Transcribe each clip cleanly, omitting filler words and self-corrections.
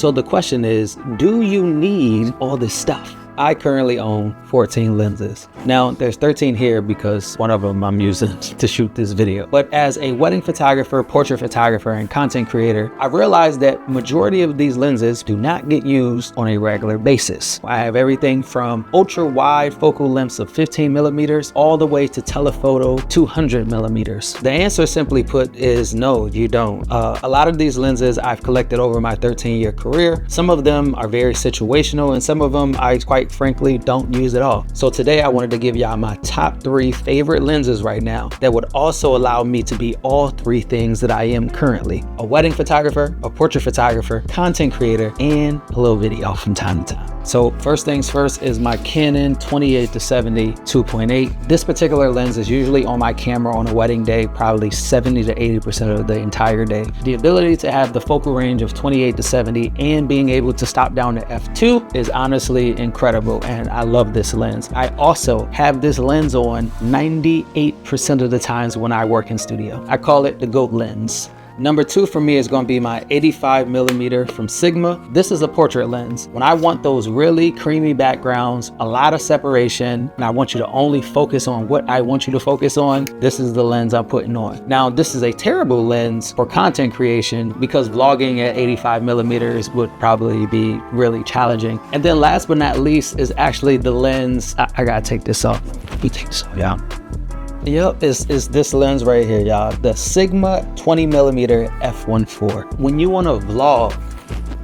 So the question is, do you need all this stuff? I currently own 14 lenses. Now there's 13 here because one of them I'm using to shoot this video. But as a wedding photographer, portrait photographer, and content creator, I realized that majority of these lenses do not get used on a regular basis. I have everything from ultra wide focal lengths of 15 millimeters all the way to telephoto 200 millimeters. The answer simply put is no, you don't. A lot of these lenses I've collected over my 13-year career. Some of them are very situational and some of them I quite frankly don't use at all. So today I wanted to give y'all my top 3 favorite lenses right now that would also allow me to be all 3 things that I am currently: a wedding photographer, a portrait photographer, content creator, and a little video from time to time. So first things first is my Canon 28-70 2.8. This particular lens is usually on my camera on a wedding day, probably 70 to 80% of the entire day. The ability to have the focal range of 28-70 and being able to stop down to f2 is honestly incredible, and I love this lens. I also have this lens on 98% of the times when I work in studio. I call it the GOAT lens. Number 2 for me is going to be my 85 millimeter from Sigma. This is a portrait lens. When I want those really creamy backgrounds, a lot of separation, and I want you to only focus on what I want you to focus on, this is the lens I'm putting on. Now, this is a terrible lens for content creation because vlogging at 85 millimeters would probably be really challenging. And then last but not least is actually the lens. I gotta take this off. Let me take this off, y'all. Yep, it's this lens right here, y'all. The Sigma 20 millimeter f1.4. When you want to vlog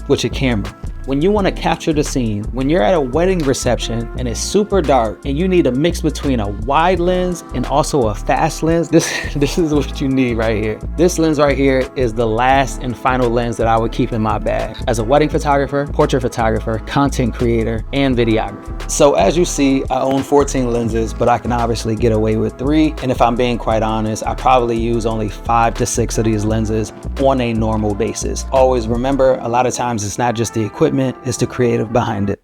with your camera, when you want to capture the scene, when you're at a wedding reception and it's super dark and you need a mix between a wide lens and also a fast lens, this is what you need right here. This lens right here is the last and final lens that I would keep in my bag as a wedding photographer, portrait photographer, content creator, and videographer. So as you see, I own 14 lenses, but I can obviously get away with 3. And if I'm being quite honest, I probably use only 5 to 6 of these lenses on a normal basis. Always remember, a lot of times it's not just the equipment, it's the creative behind it.